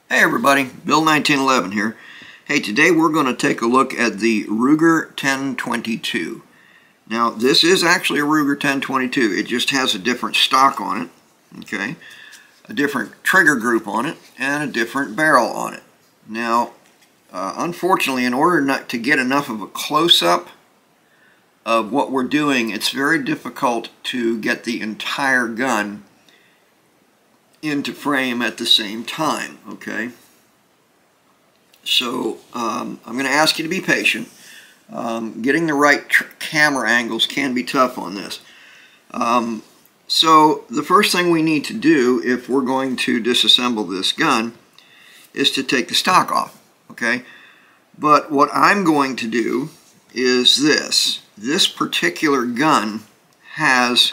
Hey everybody, Bill 1911 here. Hey, today we're going to take a look at the Ruger 1022. Now, this is actually a Ruger 1022. It just has a different stock on it, okay? A different trigger group on it, and a different barrel on it. Now, unfortunately, in order not to get enough of a close-up of what we're doing, it's very difficult to get the entire gun into frame at the same time, okay? So I'm going to ask you to be patient. Getting the right camera angles can be tough on this. So the first thing we need to do if we're going to disassemble this gun is to take the stock off, okay? But what I'm going to do is this. This particular gun has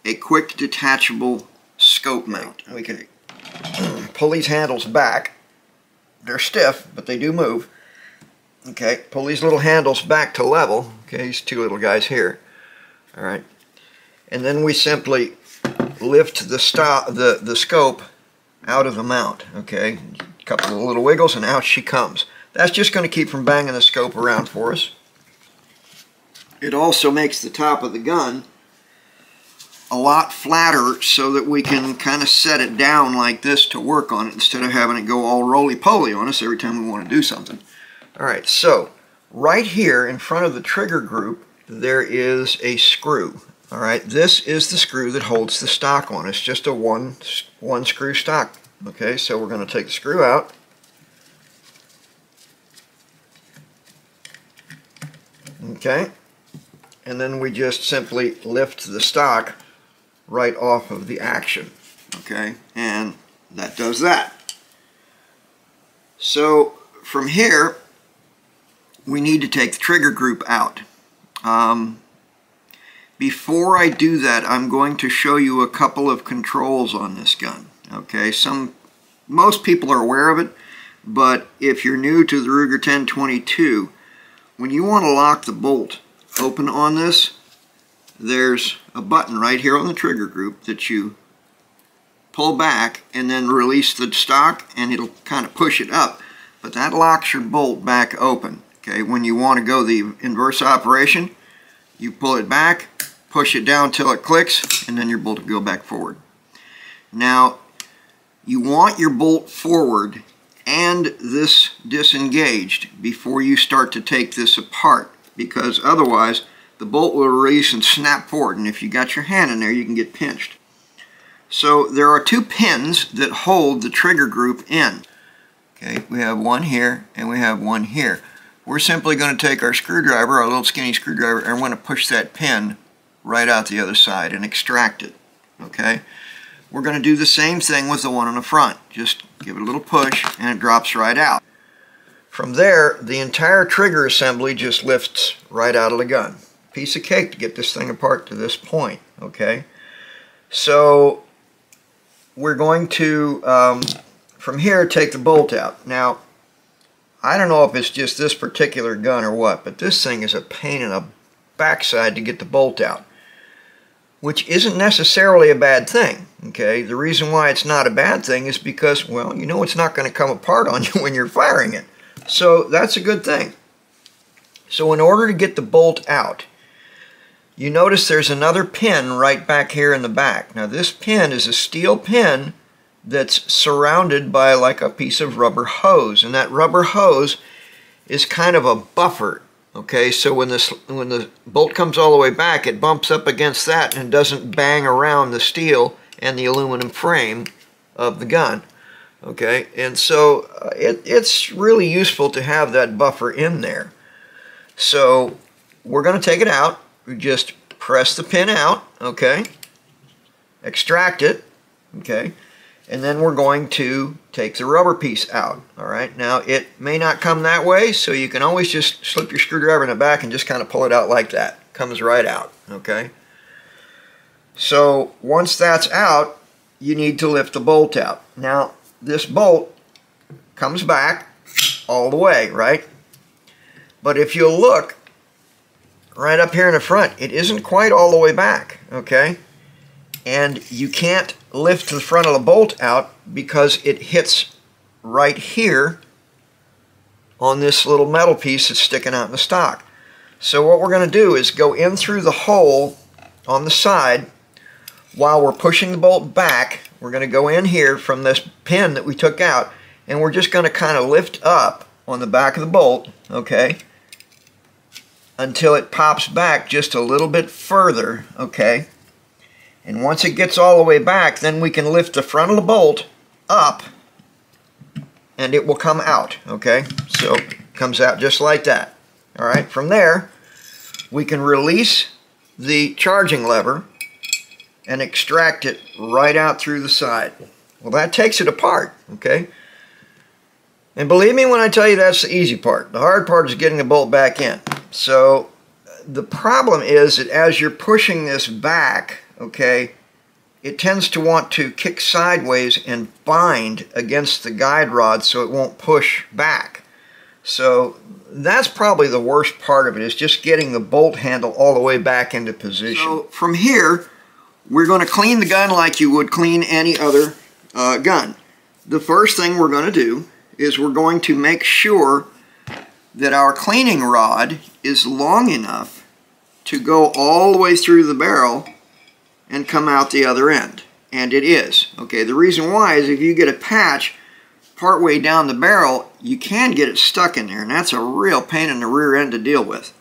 a quick detachable scope mount. We can pull these handles back. They're stiff, but they do move. Okay, pull these little handles back to level. Okay, these two little guys here. All right, and then we simply lift the scope out of the mount. Okay, a couple of little wiggles, and out she comes. That's just going to keep from banging the scope around for us. It also makes the top of the gun a lot flatter so that we can kind of set it down like this to work on it instead of having it go all roly-poly on us every time we want to do something. Alright, so right here in front of the trigger group there is a screw. Alright, this is the screw that holds the stock on. It's just a one screw stock. Okay, so we're going to take the screw out. Okay, and then we just simply lift the stock right off of the action, okay, and that does that. So from here we need to take the trigger group out. Before I do that, I'm going to show you a couple of controls on this gun, okay? Most people are aware of it, but if you're new to the Ruger 1022, when you want to lock the bolt open on this, there's a button right here on the trigger group that you pull back and then release the stock and it'll kind of push it up, but that locks your bolt back open. Okay, when you want to go the inverse operation, you pull it back, push it down till it clicks, and then your bolt will go back forward. Now, you want your bolt forward and this disengaged before you start to take this apart, because otherwise the bolt will release and snap forward, and if you got your hand in there you can get pinched. So there are two pins that hold the trigger group in. Okay, we have one here and we have one here. We're simply going to take our screwdriver, our little skinny screwdriver, and we're going to push that pin right out the other side and extract it. Okay, we're going to do the same thing with the one on the front. Just give it a little push and it drops right out. From there, the entire trigger assembly just lifts right out of the gun. Piece of cake to get this thing apart to this point, okay? So we're going to, from here, take the bolt out. Now, I don't know if it's just this particular gun or what, but this thing is a pain in the backside to get the bolt out, which isn't necessarily a bad thing, okay? The reason why it's not a bad thing is because, well, you know it's not going to come apart on you when you're firing it. So that's a good thing. So in order to get the bolt out, you notice there's another pin right back here in the back. Now this pin is a steel pin that's surrounded by like a piece of rubber hose, and that rubber hose is kind of a buffer. Okay, so when the bolt comes all the way back, it bumps up against that and doesn't bang around the steel and the aluminum frame of the gun. Okay, and so it's really useful to have that buffer in there. So we're going to take it out. We just press the pin out, okay, extract it, okay, and then we're going to take the rubber piece out. All right, now it may not come that way, so you can always just slip your screwdriver in the back and just kind of pull it out like that. Comes right out, okay. So once that's out, you need to lift the bolt out. Now this bolt comes back all the way, right? But if you look right up here in the front, it isn't quite all the way back, okay? And you can't lift the front of the bolt out because it hits right here on this little metal piece that's sticking out in the stock. So what we're going to do is go in through the hole on the side while we're pushing the bolt back. We're going to go in here from this pin that we took out, and we're just going to kind of lift up on the back of the bolt, okay, until it pops back just a little bit further, okay. And once it gets all the way back, then we can lift the front of the bolt up and it will come out, okay. So it comes out just like that. All right, from there we can release the charging lever and extract it right out through the side. Well, that takes it apart, okay. And believe me when I tell you that's the easy part. The hard part is getting the bolt back in. So the problem is that as you're pushing this back, okay, it tends to want to kick sideways and bind against the guide rod so it won't push back. So that's probably the worst part of it, is just getting the bolt handle all the way back into position. So from here, we're going to clean the gun like you would clean any other gun. The first thing we're going to do is we're going to make sure that our cleaning rod is long enough to go all the way through the barrel and come out the other end. And it is. Okay, the reason why is if you get a patch partway down the barrel, you can get it stuck in there, and that's a real pain in the rear end to deal with.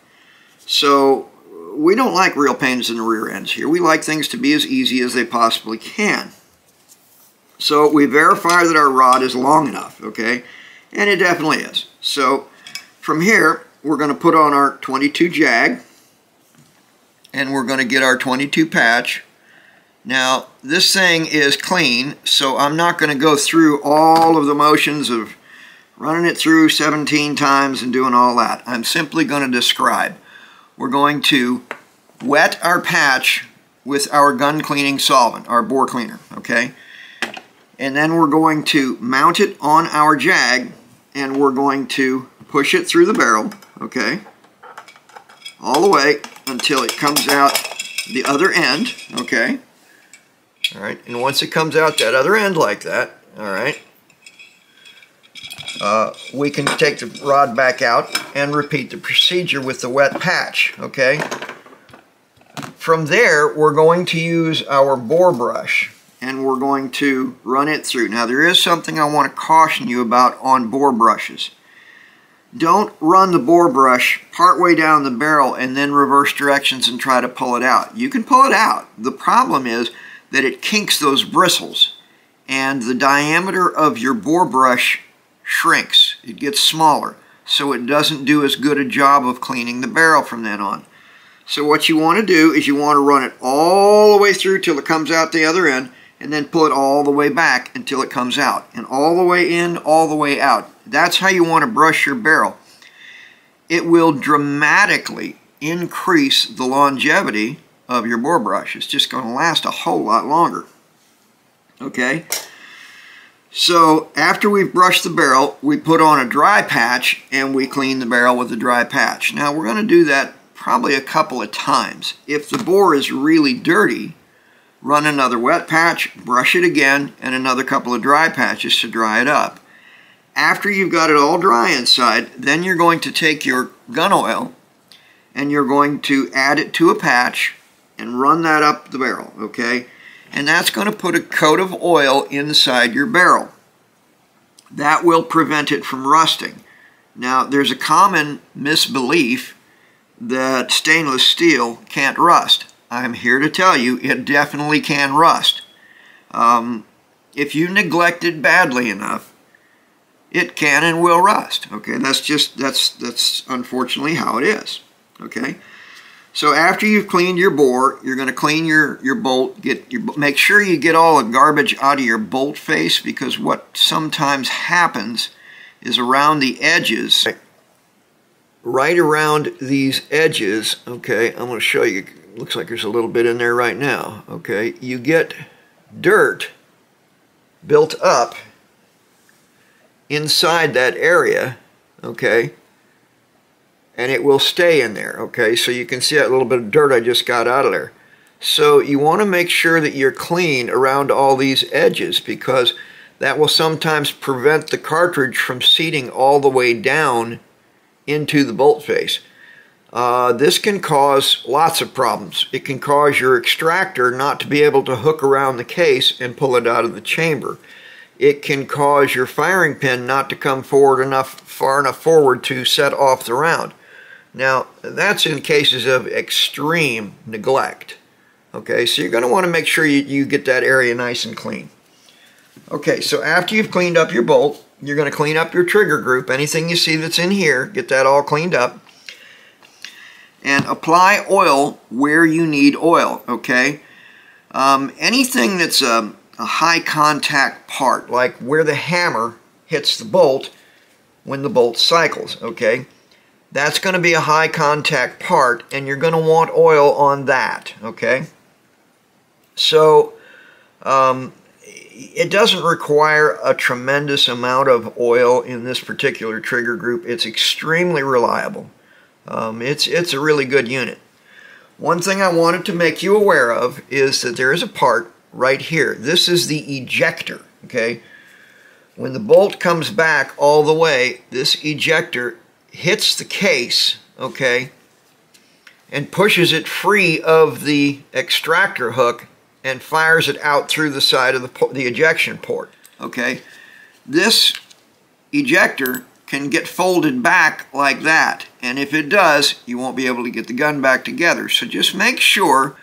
So we don't like real pains in the rear ends here. We like things to be as easy as they possibly can. So we verify that our rod is long enough, okay? And it definitely is. So from here, we're going to put on our 22 jag, and we're going to get our 22 patch. Now, this thing is clean, so I'm not going to go through all of the motions of running it through 17 times and doing all that. I'm simply going to describe. We're going to wet our patch with our gun cleaning solvent, our bore cleaner, okay? And then we're going to mount it on our jag, and we're going to push it through the barrel, okay, all the way until it comes out the other end, okay. All right, and once it comes out that other end like that, all right, we can take the rod back out and repeat the procedure with the wet patch, okay. From there, we're going to use our bore brush, and we're going to run it through. Now, there is something I want to caution you about on bore brushes. Don't run the bore brush partway down the barrel and then reverse directions and try to pull it out. You can pull it out. The problem is that it kinks those bristles, and the diameter of your bore brush shrinks. It gets smaller, so it doesn't do as good a job of cleaning the barrel from then on. So what you want to do is you want to run it all the way through till it comes out the other end, and then pull it all the way back until it comes out, and all the way in, all the way out. That's how you want to brush your barrel. It will dramatically increase the longevity of your bore brush. It's just going to last a whole lot longer. Okay? So after we've brushed the barrel, we put on a dry patch and we clean the barrel with a dry patch. Now we're going to do that probably a couple of times. If the bore is really dirty, run another wet patch, brush it again, and another couple of dry patches to dry it up. After you've got it all dry inside, then you're going to take your gun oil and you're going to add it to a patch and run that up the barrel, okay? And that's going to put a coat of oil inside your barrel. That will prevent it from rusting. Now, there's a common misbelief that stainless steel can't rust. I'm here to tell you it definitely can rust. If you neglect it badly enough, it can and will rust. Okay, that's unfortunately how it is. Okay, so after you've cleaned your bore, you're going to clean your bolt. Make sure you get all the garbage out of your bolt face, because what sometimes happens is around the edges, right around these edges. Okay, I'm going to show you. Looks like there's a little bit in there right now. Okay, you get dirt built up inside that area, okay, and it will stay in there, okay. So you can see that little bit of dirt I just got out of there. So you want to make sure that you're clean around all these edges, because that will sometimes prevent the cartridge from seating all the way down into the bolt face. This can cause lots of problems. It can cause your extractor not to be able to hook around the case and pull it out of the chamber. It can cause your firing pin not to come far enough forward to set off the round. Now, that's in cases of extreme neglect. Okay, so you're going to want to make sure you get that area nice and clean. Okay, so after you've cleaned up your bolt, you're going to clean up your trigger group. Anything you see that's in here, get that all cleaned up. And apply oil where you need oil, okay? Anything that's a high contact part, like where the hammer hits the bolt when the bolt cycles, okay? That's going to be a high contact part, and you're going to want oil on that, okay? So, it doesn't require a tremendous amount of oil in this particular trigger group. It's extremely reliable. It's a really good unit. One thing I wanted to make you aware of is that there is a part right here. This is the ejector, okay? When the bolt comes back all the way, this ejector hits the case, okay, and pushes it free of the extractor hook and fires it out through the side of the ejection port, okay? This ejector can get folded back like that, and if it does, you won't be able to get the gun back together. So just make sure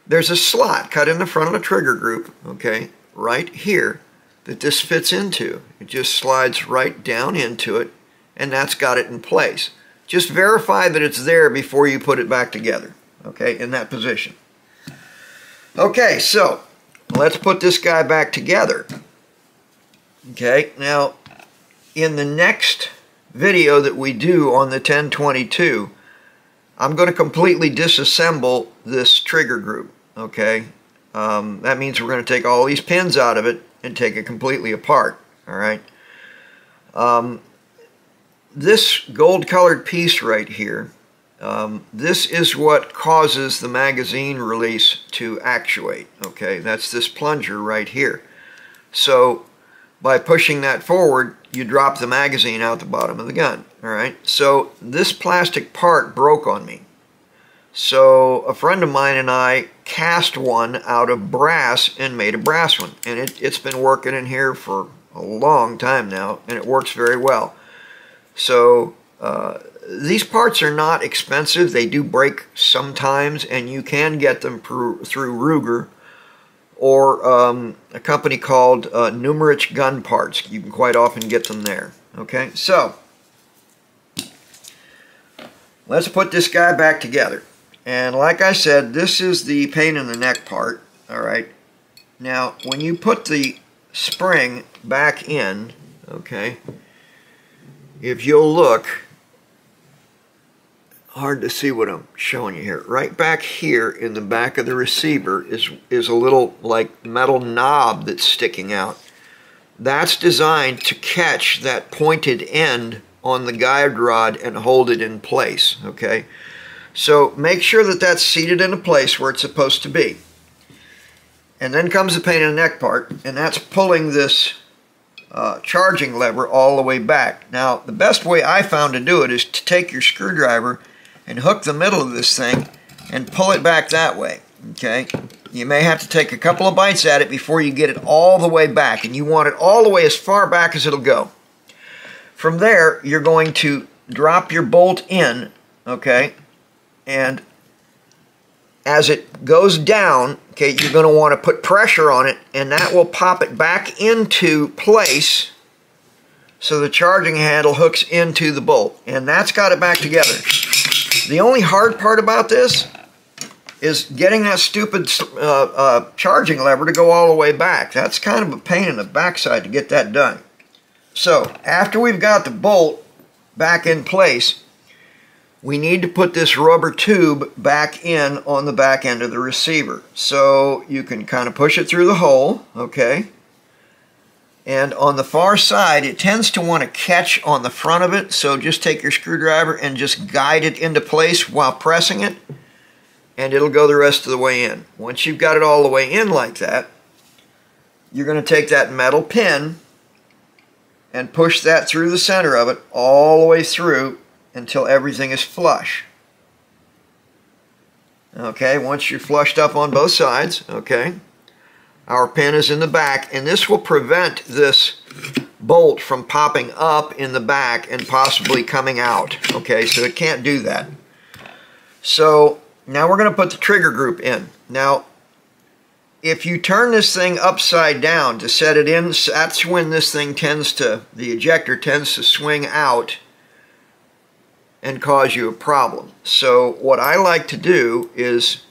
there's a slot cut in the front of the trigger group, okay, right here, that this fits into. It just slides right down into it, and that's got it in place. Just verify that it's there before you put it back together, okay, in that position. Okay, so let's put this guy back together. Okay, now in the next video that we do on the 1022, I'm going to completely disassemble this trigger group, okay? That means we're going to take all these pins out of it and take it completely apart, all right? This gold-colored piece right here, this is what causes the magazine release to actuate, okay? That's this plunger right here. So by pushing that forward, you drop the magazine out the bottom of the gun, all right? So this plastic part broke on me. So a friend of mine and I cast one out of brass and made a brass one. And it's been working in here for a long time now, and it works very well. So these parts are not expensive. They do break sometimes, and you can get them through Ruger or a company called Numerich Gun Parts. You can quite often get them there. Okay, so let's put this guy back together. And like I said, this is the pain in the neck part. All right. Now, when you put the spring back in, okay, if you'll look, hard to see what I'm showing you here. Right back here in the back of the receiver is a little like metal knob that's sticking out. That's designed to catch that pointed end on the guide rod and hold it in place, okay? So make sure that that's seated in a place where it's supposed to be. And then comes the pain in the neck part, and that's pulling this charging lever all the way back. Now, the best way I found to do it is to take your screwdriver and hook the middle of this thing and pull it back that way, okay? You may have to take a couple of bites at it before you get it all the way back, and you want it all the way as far back as it'll go. From there, you're going to drop your bolt in, okay? And as it goes down, okay, you're going to want to put pressure on it, and that will pop it back into place so the charging handle hooks into the bolt. And that's got it back together. The only hard part about this is getting that stupid charging lever to go all the way back. That's kind of a pain in the backside to get that done. So, after we've got the bolt back in place, we need to put this rubber tube back in on the back end of the receiver. So you can kind of push it through the hole, okay? And on the far side, it tends to want to catch on the front of it, so just take your screwdriver and just guide it into place while pressing it, and it'll go the rest of the way in. Once you've got it all the way in like that, you're going to take that metal pin, and push that through the center of it all the way through until everything is flush. Okay, once you're flushed up on both sides, okay, our pin is in the back, and this will prevent this bolt from popping up in the back and possibly coming out. Okay, so it can't do that. So now we're going to put the trigger group in. Now, if you turn this thing upside down to set it in, that's when this thing the ejector tends to swing out and cause you a problem. So what I like to do is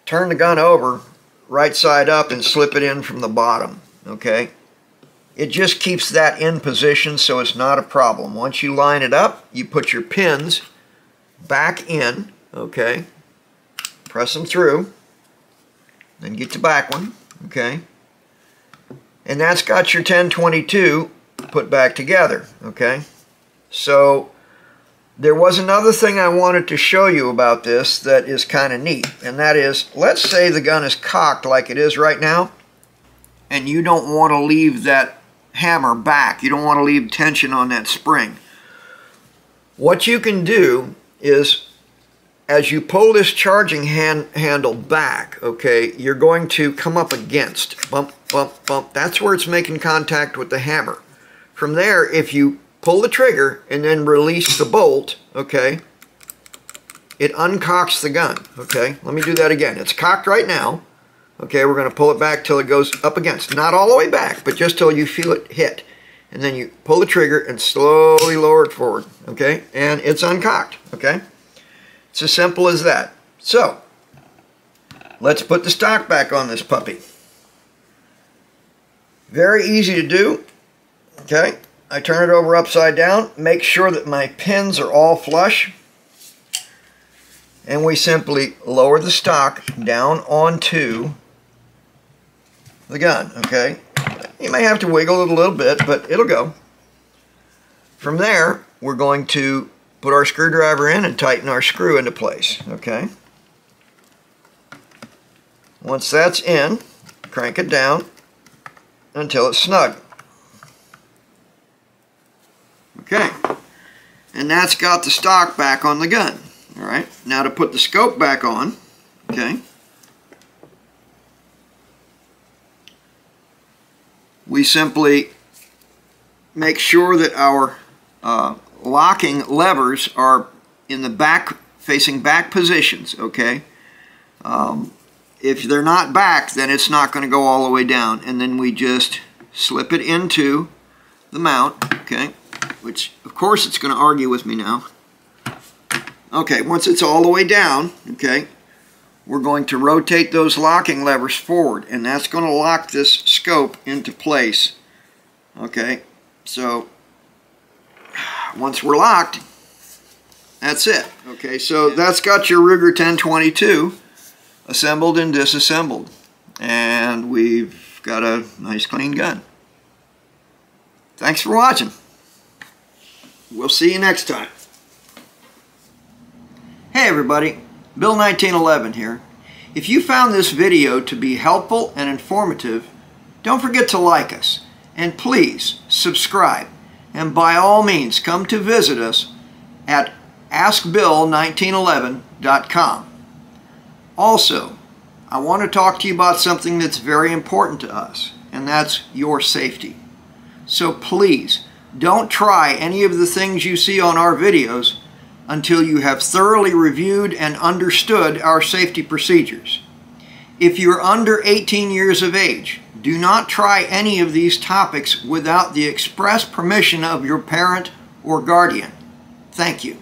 turn the gun over right side up and slip it in from the bottom. Okay, it just keeps that in position, so it's not a problem. Once you line it up, you put your pins back in. Okay, press them through, then get the back one. Okay, and that's got your 1022 put back together. Okay, so there was another thing I wanted to show you about this that is kind of neat, and that is, let's say the gun is cocked like it is right now, and you don't want to leave that hammer back. You don't want to leave tension on that spring. What you can do is, as you pull this charging handle back, okay, you're going to come up against, bump, bump, bump. That's where it's making contact with the hammer. From there, if you pull the trigger and then release the bolt, okay, it uncocks the gun. Okay, let me do that again. It's cocked right now. Okay, we're going to pull it back till it goes up against. Not all the way back, but just till you feel it hit. And then you pull the trigger and slowly lower it forward. Okay, and it's uncocked. Okay, it's as simple as that. So, let's put the stock back on this puppy. Very easy to do. Okay, I turn it over upside down, make sure that my pins are all flush, and we simply lower the stock down onto the gun. Okay, you may have to wiggle it a little bit, but it'll go. From there, we're going to put our screwdriver in and tighten our screw into place. Okay, once that's in, crank it down until it's snug. Okay, and that's got the stock back on the gun. All right, now to put the scope back on, okay, we simply make sure that our locking levers are in the back, facing back positions. Okay, if they're not back, then it's not going to go all the way down, and then we just slip it into the mount. Okay, which of course it's going to argue with me now. Okay, once it's all the way down, okay, we're going to rotate those locking levers forward, and that's going to lock this scope into place. Okay, so once we're locked, that's it. Okay, so that's got your Ruger 1022 assembled and disassembled, and we've got a nice clean gun. Thanks for watching. We'll see you next time. Hey everybody, Bill 1911 here. If you found this video to be helpful and informative, don't forget to like us, and please subscribe, and by all means come to visit us at askbill1911.com. Also, I want to talk to you about something that's very important to us, and that's your safety. So please, don't try any of the things you see on our videos until you have thoroughly reviewed and understood our safety procedures. If you're under 18 years of age, do not try any of these topics without the express permission of your parent or guardian. Thank you.